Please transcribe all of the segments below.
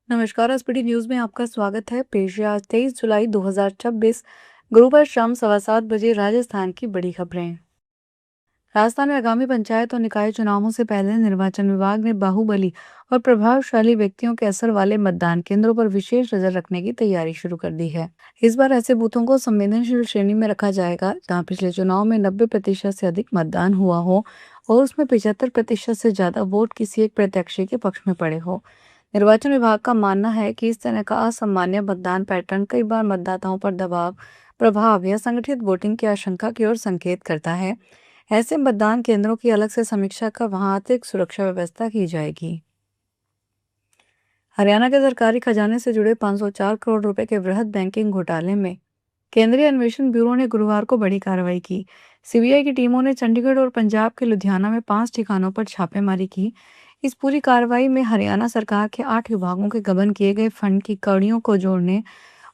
नमस्कार, SPD news में आपका स्वागत है। पेश है आज 23 जुलाई 2026 गुरुवार शाम 7:15 राजस्थान की बड़ी खबरें। राजस्थान में आगामी पंचायत और निकाय चुनावों से पहले निर्वाचन विभाग ने बाहुबली और प्रभावशाली व्यक्तियों के असर वाले मतदान केंद्रों पर विशेष नजर रखने की तैयारी शुरू कर दी है। इस बार ऐसे बूथों को संवेदनशील श्रेणी में रखा जाएगा जहां पिछले चुनाव में 90% से अधिक मतदान हुआ हो और उसमें 75% से ज्यादा वोट किसी एक प्रत्याशी के पक्ष में पड़े हो। निर्वाचन विभाग का मानना है कि इस तरह का असामान्य मतदान पैटर्न कई बार मतदाताओं पर दबाव, प्रभाव या संगठित वोटिंग की आशंका की ओर संकेत करता है। ऐसे मतदान केंद्रों की अलग से समीक्षा कर वहां अतिरिक्त सुरक्षा व्यवस्था की जाएगी। हरियाणा के सरकारी खजाने से जुड़े 504 करोड़ रुपए के वृहद बैंकिंग घोटाले में केंद्रीय अन्वेषण ब्यूरो ने गुरुवार को बड़ी कार्रवाई की। सीबीआई की टीमों ने चंडीगढ़ और पंजाब के लुधियाना में 5 ठिकानों पर छापेमारी की। इस पूरी कार्रवाई में हरियाणा सरकार के 8 विभागों के गबन किए गए फंड की कड़ियों को जोड़ने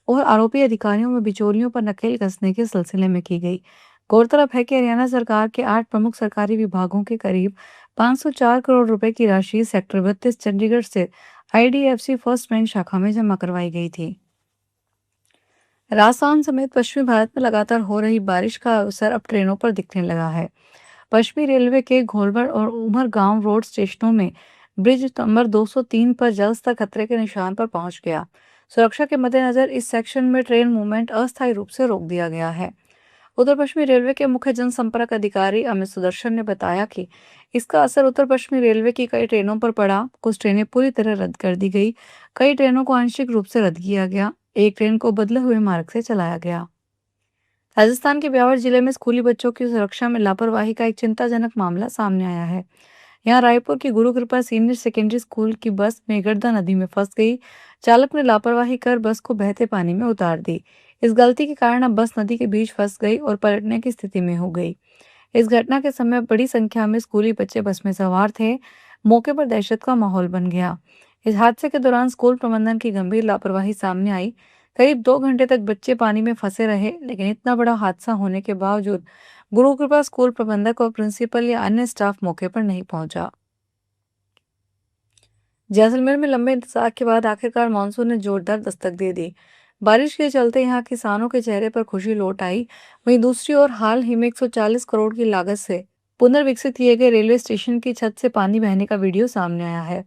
और आरोपी अधिकारियों में बिचौलियों पर नकेल कसने के सिलसिले में की गई। गौरतलब है कि हरियाणा सरकार के 8 प्रमुख सरकारी विभागों के करीब 504 करोड़ रुपए की राशि सेक्टर 32 चंडीगढ़ स्थित आईडीएफसी फर्स्ट बैंक शाखा में जमा करवाई गई थी। राजस्थान समेत पश्चिमी भारत में लगातार हो रही बारिश का असर अब ट्रेनों पर दिखने लगा है। पश्चिमी रेलवे के घोलवड़ और उमरगांव रोड स्टेशनों में ब्रिज नंबर 203 पर जलस्तर खतरे के निशान पर पहुंच गया। सुरक्षा के मद्देनजर इस सेक्शन में ट्रेन मूवमेंट अस्थायी रूप से रोक दिया गया है। उत्तर पश्चिमी रेलवे के मुख्य जनसंपर्क अधिकारी अमित सुदर्शन ने बताया कि इसका असर उत्तर पश्चिमी रेलवे की कई ट्रेनों पर पड़ा। कुछ ट्रेनें पूरी तरह रद्द कर दी गई, कई ट्रेनों को आंशिक रूप से रद्द किया गया, एक ट्रेन को बदले हुए मार्ग से चलाया गया। राजस्थान के ब्यावर जिले में स्कूली बच्चों की सुरक्षा में लापरवाही का एक चिंताजनक मामला सामने आया है। यहाँ रायपुर की गुरु कृपा सीनियर सेकेंडरी स्कूल की बस मेघरदा नदी में फंस गई। चालक ने लापरवाही कर बस को बहते पानी में उतार दी। इस गलती के कारण अब बस नदी के बीच फंस गई और पलटने की स्थिति में हो गई। इस घटना के समय बड़ी संख्या में स्कूली बच्चे बस में सवार थे। मौके पर दहशत का माहौल बन गया। इस हादसे के दौरान स्कूल प्रबंधन की गंभीर लापरवाही सामने आई। करीब 2 घंटे तक बच्चे पानी में फंसे रहे, लेकिन इतना बड़ा हादसा होने के बावजूद गुरु कृपा स्कूल प्रबंधक और प्रिंसिपल या अन्य स्टाफ मौके पर नहीं पहुंचा। जैसलमेर में लंबे इंतजार के बाद आखिरकार मानसून ने जोरदार दस्तक दे दी। बारिश के चलते यहां किसानों के चेहरे पर खुशी लौट आई। वहीं दूसरी ओर हाल ही में 140 करोड़ की लागत से पुनर्विकसित किए गए रेलवे स्टेशन की छत से पानी बहने का वीडियो सामने आया है।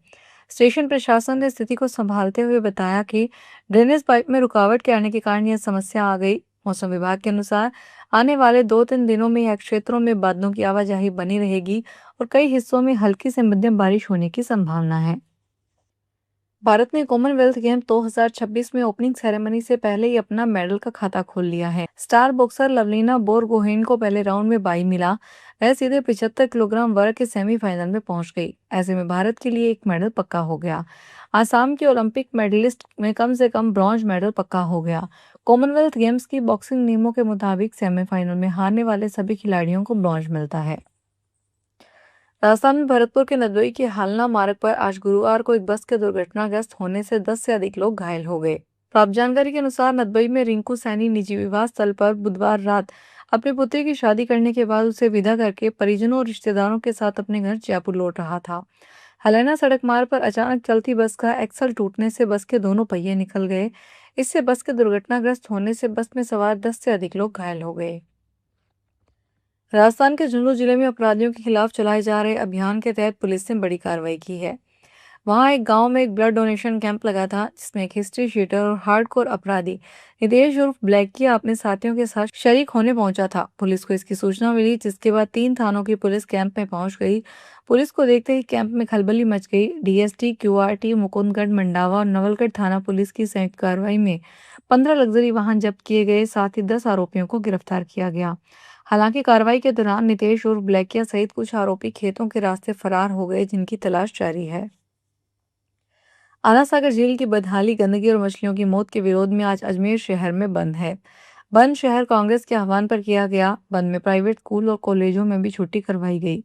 स्टेशन प्रशासन ने स्थिति को संभालते हुए बताया कि ड्रेनेज पाइप में रुकावट के आने के कारण यह समस्या आ गई। मौसम विभाग के अनुसार आने वाले 2-3 दिनों में यह क्षेत्रों में बादलों की आवाजाही बनी रहेगी और कई हिस्सों में हल्की से मध्यम बारिश होने की संभावना है। भारत ने कॉमनवेल्थ गेम 2026 में ओपनिंग सेरेमनी से पहले ही अपना मेडल का खाता खोल लिया है। स्टार बॉक्सर लवलीना बोरगोहेन को पहले राउंड में बाई मिला। वह सीधे 75 किलोग्राम वर्ग के सेमीफाइनल में पहुंच गई। ऐसे में भारत के लिए एक मेडल पक्का हो गया। आसाम के ओलंपिक मेडलिस्ट में कम से कम ब्रॉन्ज मेडल पक्का हो गया। कॉमनवेल्थ गेम्स की बॉक्सिंग नियमों के मुताबिक सेमीफाइनल में हारने वाले सभी खिलाड़ियों को ब्रॉन्ज मिलता है। राजस्थान में भरतपुर के नदबई के हालना मार्ग पर आज गुरुवार को एक बस के दुर्घटनाग्रस्त होने से 10 से अधिक लोग घायल हो गए। प्राप्त जानकारी के अनुसार नदबई में रिंकू सैनी निजी विवाह स्थल पर बुधवार रात अपनी पुत्री की शादी करने के बाद उसे विदा करके परिजनों और रिश्तेदारों के साथ अपने घर जयपुर लौट रहा था। हलैना सड़क मार्ग पर अचानक चलती बस का एक्सल टूटने से बस के दोनों पहिए निकल गए। इससे बस के दुर्घटनाग्रस्त होने से बस में सवार 10 से अधिक लोग घायल हो गए। राजस्थान के झुंझुनू जिले में अपराधियों के खिलाफ चलाए जा रहे अभियान के तहत पुलिस ने बड़ी कार्रवाई की है। वहां एक गांव में एक ब्लड डोनेशन कैंप लगा था जिसमें एक हिस्ट्री शीटर और हार्डकोर अपराधी नितेश उर्फ ब्लैकिया अपने साथियों के साथ शरीक होने पहुंचा था। पुलिस को इसकी सूचना मिली, जिसके बाद 3 थानों की पुलिस कैंप में पहुंच गई। पुलिस को देखते ही कैंप में खलबली मच गई। डीएसटी, क्यूआरटी, मुकुंदगढ़, मंडावा और नवलगढ़ थाना पुलिस की संयुक्त कार्रवाई में 15 लग्जरी वाहन जब्त किए गए, साथ ही 10 आरोपियों को गिरफ्तार किया गया। हालांकि कार्रवाई के दौरान नितेश उर्फ ब्लैकिया सहित कुछ आरोपी खेतों के रास्ते फरार हो गए, जिनकी तलाश जारी है। आना सागर झील की बदहाली, गंदगी और मछलियों की मौत के विरोध में आज अजमेर शहर में बंद है। बंद शहर कांग्रेस के आह्वान पर किया गया। बंद में प्राइवेट स्कूल और कॉलेजों में भी छुट्टी करवाई गई।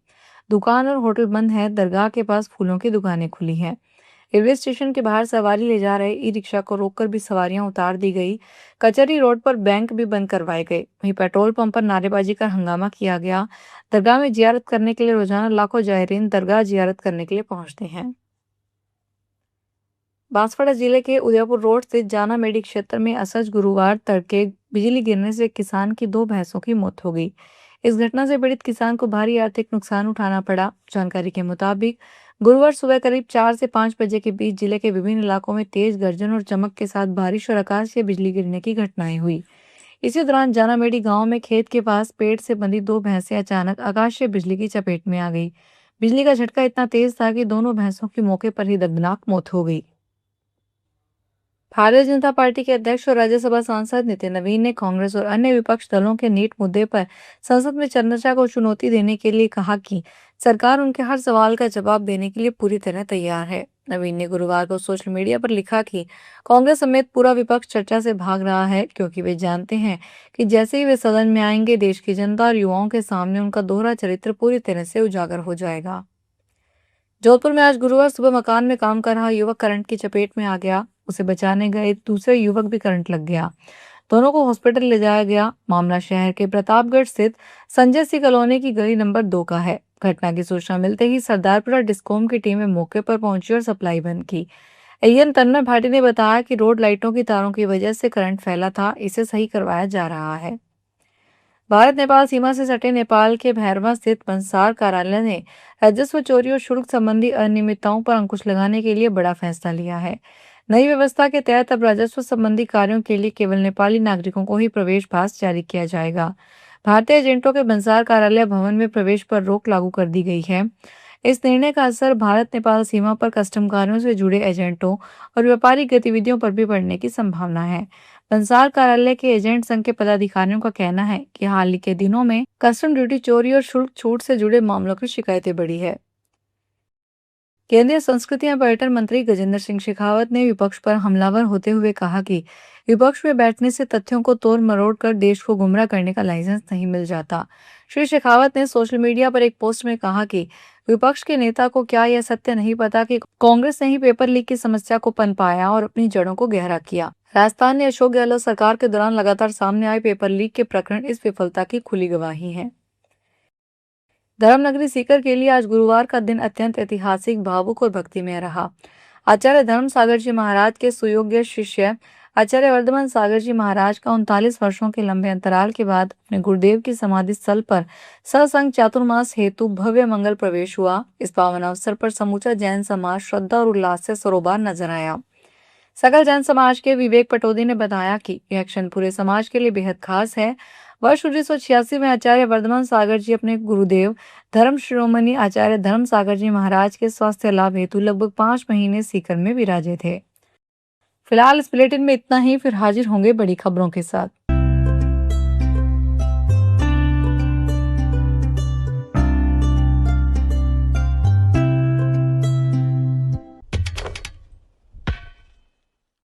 दुकान और होटल बंद है। दरगाह के पास फूलों की दुकानें खुली हैं। रेलवे स्टेशन के बाहर सवारी ले जा रहे ई रिक्शा को रोककर भी सवारियां उतार दी गई। कचहरी रोड पर बैंक भी बंद करवाए गए। वहीं पेट्रोल पंप पर नारेबाजी कर हंगामा किया गया। दरगाह में जियारत करने के लिए रोजाना लाखों जायरीन दरगाह जियारत करने के लिए पहुंचते हैं। बांसवाड़ा जिले के उदयपुर रोड स्थित जाना मेडी क्षेत्र में असज गुरुवार तड़के बिजली गिरने से एक किसान की दो भैंसों की मौत हो गई। इस घटना से पीड़ित किसान को भारी आर्थिक नुकसान उठाना पड़ा। जानकारी के मुताबिक गुरुवार सुबह करीब 4 से 5 बजे के बीच जिले के विभिन्न इलाकों में तेज गर्जन और चमक के साथ बारिश और आकाशीय बिजली गिरने की घटनाएं हुई। इसी दौरान जानामेड़ी गांव में खेत के पास पेड़ से बंधी दो भैंसें अचानक आकाशीय बिजली की चपेट में आ गई। बिजली का झटका इतना तेज था कि दोनों भैंसों की मौके पर ही दर्दनाक मौत हो गई। भारतीय जनता पार्टी के अध्यक्ष और राज्यसभा सांसद नितिन नवीन ने कांग्रेस और अन्य विपक्ष दलों के नीट मुद्दे पर संसद में चर्चा को चुनौती देने के लिए कहा कि सरकार उनके हर सवाल का जवाब देने के लिए पूरी तरह तैयार है। नवीन ने गुरुवार को सोशल मीडिया पर लिखा कि कांग्रेस समेत पूरा विपक्ष चर्चा से भाग रहा है, क्योंकि वे जानते हैं कि जैसे ही वे सदन में आएंगे देश की जनता और युवाओं के सामने उनका दोहरा चरित्र पूरी तरह से उजागर हो जाएगा। जोधपुर में आज गुरुवार सुबह मकान में काम कर रहा युवक करंट की चपेट में आ गया। उसे बचाने गए दूसरे युवक भी करंट लग गया। दोनों को हॉस्पिटल ले जाया गया। मामला शहर के प्रतापगढ़ स्थित संजय सी कॉलोनी की गली नंबर 2 का है। घटना की सूचना मिलते ही सरदारपुरा डिस्कॉम की टीमें मौके पर पहुंची और सप्लाई बंद की। एएन तन्मय भाटी ने बताया कि रोड लाइटों की तारों की वजह से करंट फैला था, इसे सही करवाया जा रहा है। भारत नेपाल सीमा से सटे नेपाल के भैरवा स्थित पंसार कार्यालय ने राजस्व चोरी और शुल्क संबंधी अनियमितताओं पर अंकुश लगाने के लिए बड़ा फैसला लिया है। नई व्यवस्था के तहत अब राजस्व संबंधी कार्यों के लिए केवल नेपाली नागरिकों को ही प्रवेश पास जारी किया जाएगा। भारतीय एजेंटों के बंसार कार्यालय भवन में प्रवेश पर रोक लागू कर दी गई है। इस निर्णय का असर भारत नेपाल सीमा पर कस्टम कार्यों से जुड़े एजेंटों और व्यापारिक गतिविधियों पर भी पड़ने की संभावना है। बंसार कार्यालय के एजेंट संघ के पदाधिकारियों का कहना है कि हाल ही के दिनों में कस्टम ड्यूटी चोरी और शुल्क छूट से जुड़े मामलों की शिकायतें बढ़ी है। केंद्रीय संस्कृति एवं पर्यटन मंत्री गजेंद्र सिंह शेखावत ने विपक्ष पर हमलावर होते हुए कहा कि विपक्ष में बैठने से तथ्यों को तोड़ मरोड़ कर देश को गुमराह करने का लाइसेंस नहीं मिल जाता। श्री शेखावत ने सोशल मीडिया पर एक पोस्ट में कहा कि विपक्ष के नेता को क्या यह सत्य नहीं पता कि कांग्रेस ने ही पेपर लीक की समस्या को पनपाया और अपनी जड़ों को गहरा किया। राजस्थान में अशोक गहलोत सरकार के दौरान लगातार सामने आए पेपर लीक के प्रकरण इस विफलता की खुली गवाही है। धर्मनगरी सीकर के लिए आज गुरुवार का दिन अत्यंत ऐतिहासिक, भावुक और भक्तिमय रहा। आचार्य धर्म सागर जी महाराज के सुयोग्य शिष्य आचार्य वर्धमान सागर जी महाराज का 39 वर्षों के लंबे अंतराल के बाद अपने गुरुदेव की समाधि स्थल पर सत्संग चातुर्मास हेतु भव्य मंगल प्रवेश हुआ। इस पावन अवसर पर समूचा जैन समाज श्रद्धा और उल्लास से सरोबार नजर आया। सकल जैन समाज के विवेक पटौदी ने बताया कि यह क्षण पूरे समाज के लिए बेहद खास है। वर्ष 1986 में आचार्य वर्धमान सागर जी अपने गुरुदेव धर्म शिरोमणि आचार्य धर्म सागर जी महाराज के स्वास्थ्य लाभ हेतु लगभग 5 महीने सीकर में विराजे थे। फिलहाल इस बुलेटिन में इतना ही, फिर हाजिर होंगे बड़ी खबरों के साथ।